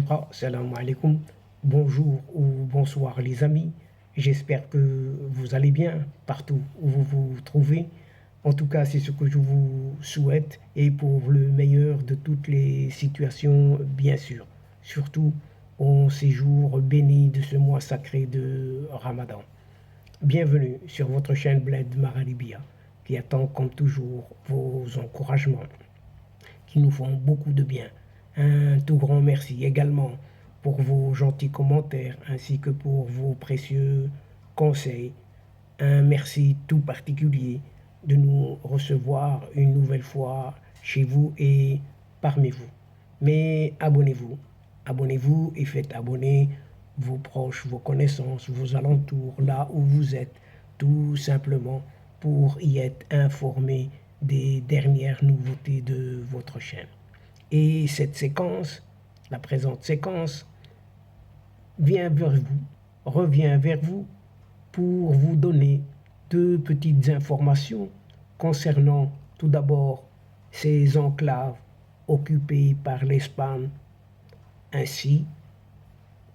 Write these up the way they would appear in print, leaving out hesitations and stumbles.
Asdiqa, salam alaikum, bonjour ou bonsoir les amis. J'espère que vous allez bien partout où vous vous trouvez. En tout cas, c'est ce que je vous souhaite et pour le meilleur de toutes les situations, bien sûr. Surtout en ces jours bénis de ce mois sacré de Ramadan. Bienvenue sur votre chaîne Bled Maralibia qui attend comme toujours vos encouragements qui nous font beaucoup de bien. Un tout grand merci également pour vos gentils commentaires ainsi que pour vos précieux conseils. Un merci tout particulier de nous recevoir une nouvelle fois chez vous et parmi vous. Mais abonnez-vous, abonnez-vous et faites abonner vos proches, vos connaissances, vos alentours, là où vous êtes, tout simplement pour y être informés des dernières nouveautés de votre chaîne. Et cette séquence, la présente séquence, vient vers vous, revient vers vous pour vous donner deux petites informations concernant tout d'abord ces enclaves occupées par l'Espagne, ainsi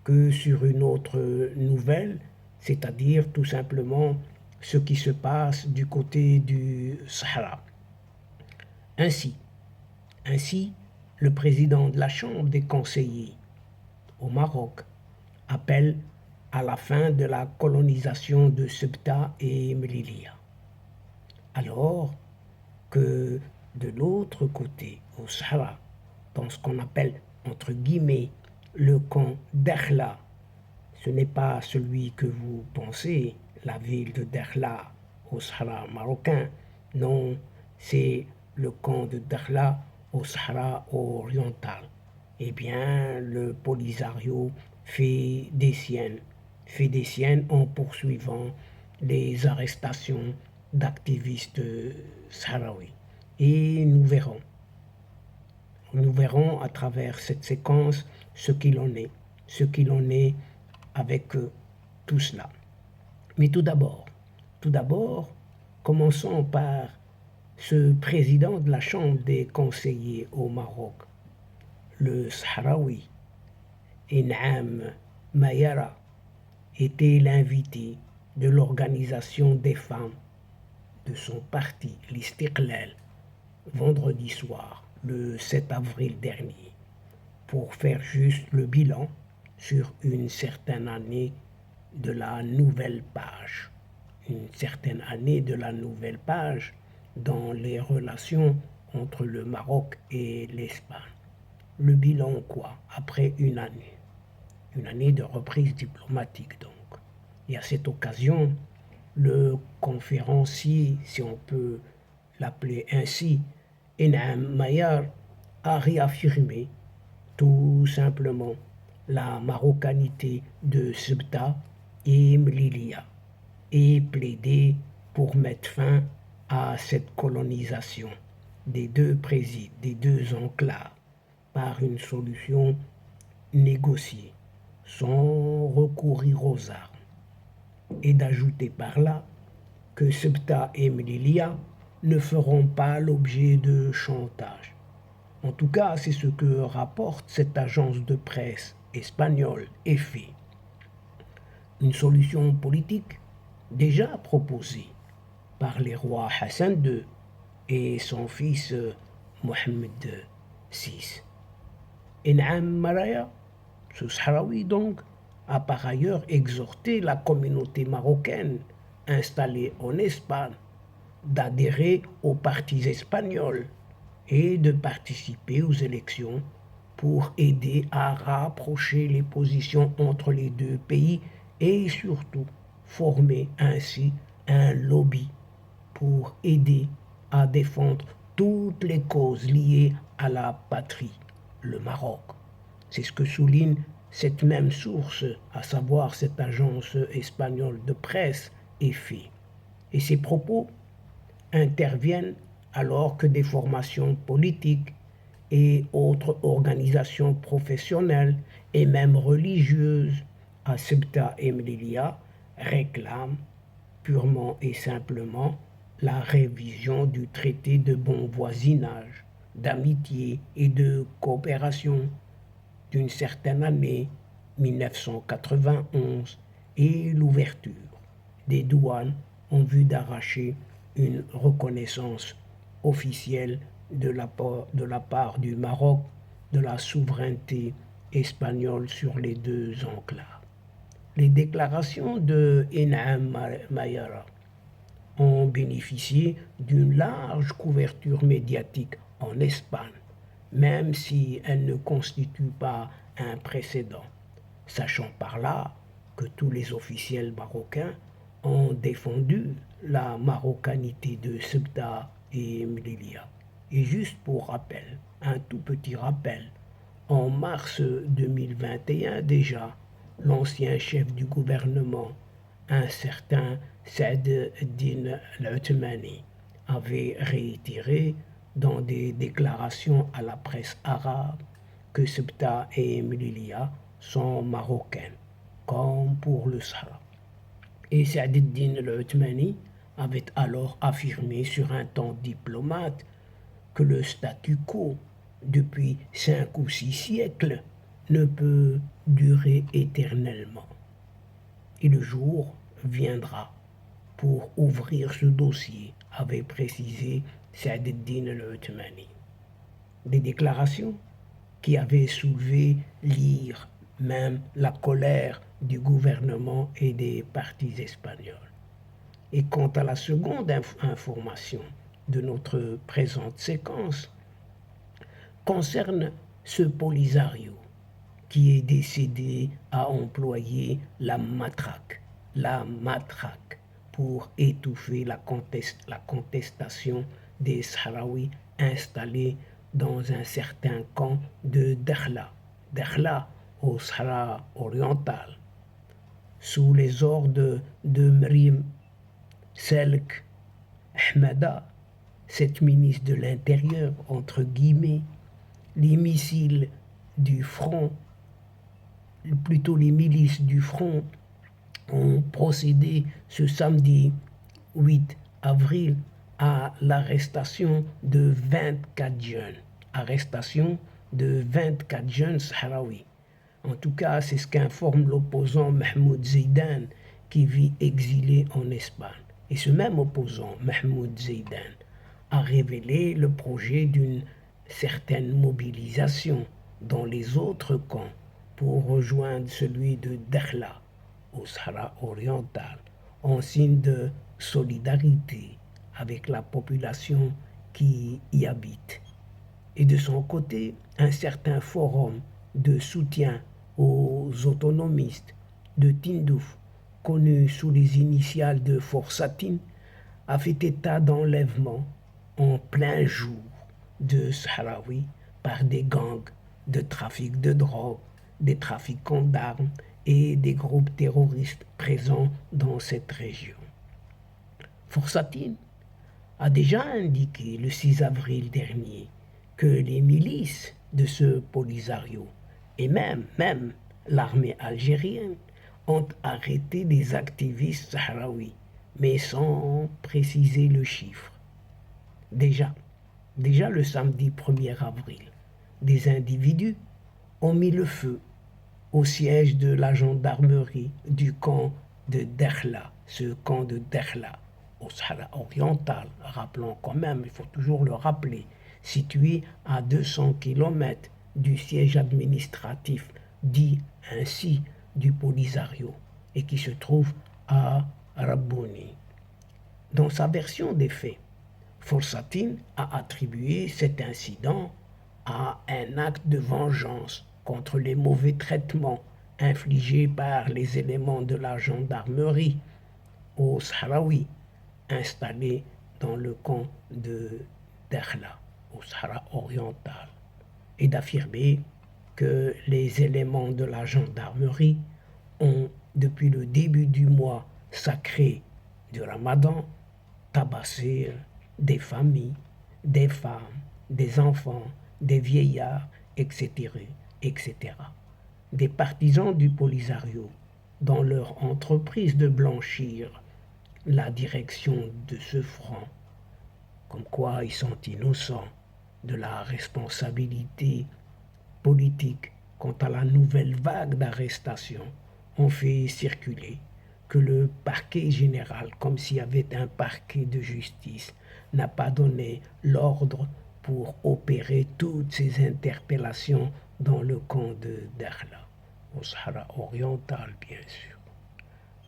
que sur une autre nouvelle, c'est-à-dire tout simplement ce qui se passe du côté du Sahara. Ainsi, le président de la Chambre des conseillers au Maroc appelle à la fin de la colonisation de Ceuta et Melilla. Alors que de l'autre côté, au Sahara, dans ce qu'on appelle entre guillemets le camp d'Akhla, ce n'est pas celui que vous pensez, la ville de Dakhla au Sahara marocain, non, c'est le camp de Dakhla au Sahara oriental. Eh bien, le Polisario fait des siennes en poursuivant les arrestations d'activistes sahraouis. Et nous verrons à travers cette séquence ce qu'il en est avec tout cela. Mais tout d'abord, commençons par ce président de la Chambre des conseillers au Maroc, le Sahraoui, Enam Mayara, était l'invité de l'organisation des femmes de son parti, l'Istiqlal, vendredi soir, le 7 avril dernier, pour faire juste le bilan sur une certaine année de la nouvelle page. Une certaine année de la nouvelle page dans les relations entre le Maroc et l'Espagne. Le bilan quoi? Après une année de reprise diplomatique donc. Et à cette occasion, le conférencier, si on peut l'appeler ainsi, Enam Mayar, a réaffirmé tout simplement la marocanité de Ceuta et Melilla et plaidé pour mettre fin à cette colonisation des deux présides, des deux enclaves, par une solution négociée, sans recourir aux armes, et d'ajouter par là que Ceuta et Melilla ne feront pas l'objet de chantage. En tout cas, c'est ce que rapporte cette agence de presse espagnole EFE. Une solution politique déjà proposée par les rois Hassan II et son fils Mohamed VI. Enam Maraya, ce Sahraoui donc, a par ailleurs exhorté la communauté marocaine installée en Espagne d'adhérer aux partis espagnols et de participer aux élections pour aider à rapprocher les positions entre les deux pays et surtout former ainsi un lobby pour aider à défendre toutes les causes liées à la patrie, le Maroc. C'est ce que souligne cette même source, à savoir cette agence espagnole de presse, EFE. Et ces propos interviennent alors que des formations politiques et autres organisations professionnelles et même religieuses à Ceuta et Melilla réclament purement et simplement la révision du traité de bon voisinage, d'amitié et de coopération d'une certaine année 1991 et l'ouverture des douanes en vue d'arracher une reconnaissance officielle de la part du Maroc de la souveraineté espagnole sur les deux enclaves. Les déclarations de Enam Mayara ont bénéficié d'une large couverture médiatique en Espagne, même si elles ne constituent pas un précédent, sachant par là que tous les officiels marocains ont défendu la marocanité de Ceuta et Melilla. Et juste pour rappel, un tout petit rappel, en mars 2021 déjà, l'ancien chef du gouvernement, un certain Saad Eddine Al-Othmani, avait réitéré dans des déclarations à la presse arabe que Ceuta et Melilla sont marocaines, comme pour le Sahara. Et Saad Eddine Al-Othmani avait alors affirmé sur un ton diplomate que le statu quo depuis 5 ou 6 siècles ne peut durer éternellement. Et le jour viendra pour ouvrir ce dossier, avait précisé Saad Eddine Al-Othmani. Des déclarations qui avaient soulevé l'ire, même la colère du gouvernement et des partis espagnols. Et quant à la seconde information de notre présente séquence, concerne ce Polisario qui est décidé à employer la matraque pour étouffer la contestation des Sahraouis installés dans un certain camp de Dakhla au Sahara oriental, sous les ordres de Mrim Selk Ahmada, cette ministre de l'Intérieur, entre guillemets. Les missiles du front, plutôt les milices du front, ont procédé ce samedi 8 avril à l'arrestation de 24 jeunes. Arrestation de 24 jeunes sahraouis. En tout cas, c'est ce qu'informe l'opposant Mahmoud Zeidan, qui vit exilé en Espagne. Et ce même opposant, Mahmoud Zeidan, a révélé le projet d'une certaine mobilisation dans les autres camps pour rejoindre celui de Dakhla, au Sahara oriental, en signe de solidarité avec la population qui y habite. Et de son côté, un certain forum de soutien aux autonomistes de Tindouf, connu sous les initiales de Forsatine, a fait état d'enlèvements en plein jour de Sahraouis par des gangs de trafic de drogue, des trafiquants d'armes et des groupes terroristes présents dans cette région. Forsatine a déjà indiqué le 6 avril dernier que les milices de ce Polisario et même l'armée algérienne ont arrêté des activistes sahraouis, mais sans préciser le chiffre. Déjà le samedi 1er avril, des individus ont mis le feu au siège de la gendarmerie du camp de Dakhla, ce camp de Dakhla, au Sahara oriental, rappelons quand même, il faut toujours le rappeler, situé à 200 km du siège administratif dit ainsi du Polisario et qui se trouve à Rabbouni. Dans sa version des faits, Forsatine a attribué cet incident à un acte de vengeance contre les mauvais traitements infligés par les éléments de la gendarmerie aux Sahraouis installés dans le camp de Dakhla, au Sahara oriental, et d'affirmer que les éléments de la gendarmerie ont, depuis le début du mois sacré du Ramadan, tabassé des familles, des femmes, des enfants, des vieillards, etc., etc. Des partisans du Polisario, dans leur entreprise de blanchir la direction de ce front, comme quoi ils sont innocents de la responsabilité politique quant à la nouvelle vague d'arrestations, on fait circuler que le parquet général, comme s'il y avait un parquet de justice, n'a pas donné l'ordre pour opérer toutes ces interpellations dans le camp de Dakhla, au Sahara oriental bien sûr.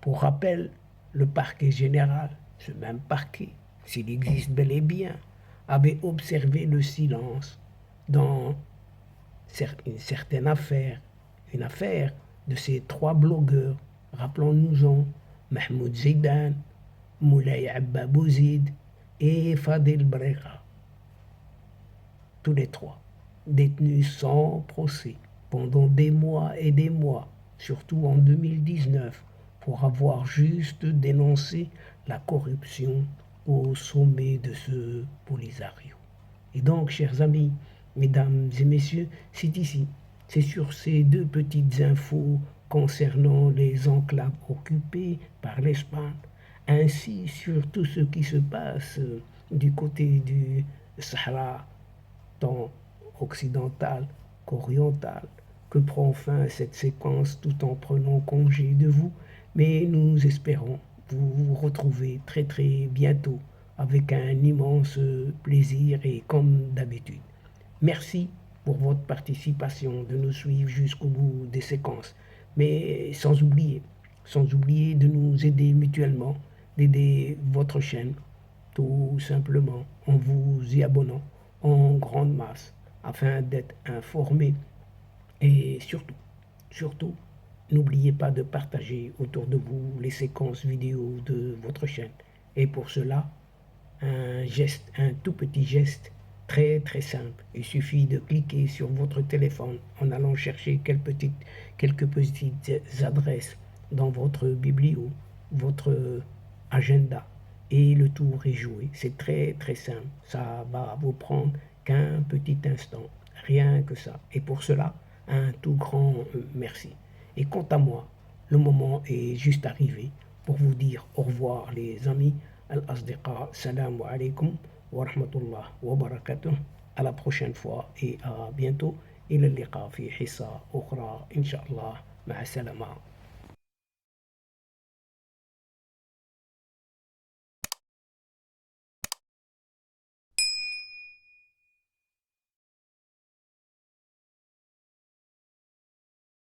Pour rappel, le parquet général, ce même parquet, s'il existe bel et bien, avait observé le silence dans une certaine affaire, une affaire de ces trois blogueurs, rappelons-nous-en, Mahmoud Zaidan, Moulay Abba Bouzid et Fadel Brera, tous les trois, détenus sans procès pendant des mois et des mois, surtout en 2019, pour avoir juste dénoncé la corruption au sommet de ce Polisario. Et donc, chers amis, mesdames et messieurs, c'est ici, c'est sur ces deux petites infos concernant les enclaves occupées par l'Espagne, ainsi sur tout ce qui se passe du côté du Sahara, tant occidental qu'oriental, que prend fin cette séquence tout en prenant congé de vous, mais nous espérons vous retrouver très très bientôt avec un immense plaisir et comme d'habitude. Merci pour votre participation, de nous suivre jusqu'au bout des séquences, mais sans oublier de nous aider mutuellement, d'aider votre chaîne, tout simplement en vous y abonnant en grande masse afin d'être informé et surtout, n'oubliez pas de partager autour de vous les séquences vidéo de votre chaîne. Et pour cela, un tout petit geste très très simple. Il suffit de cliquer sur votre téléphone en allant chercher quelques petites adresses dans votre biblio, votre agenda, et le tour est joué. C'est très très simple. Ça va vous prendre qu'un petit instant, rien que ça. Et pour cela, un tout grand merci. Et quant à moi, le moment est juste arrivé pour vous dire au revoir les amis. Al-Asdiqa, salam alaikum wa rahmatullah wa barakatuh. À la prochaine fois et à bientôt. إلى اللقاء في حصة أخرى إن شاء الله. مع السلامة.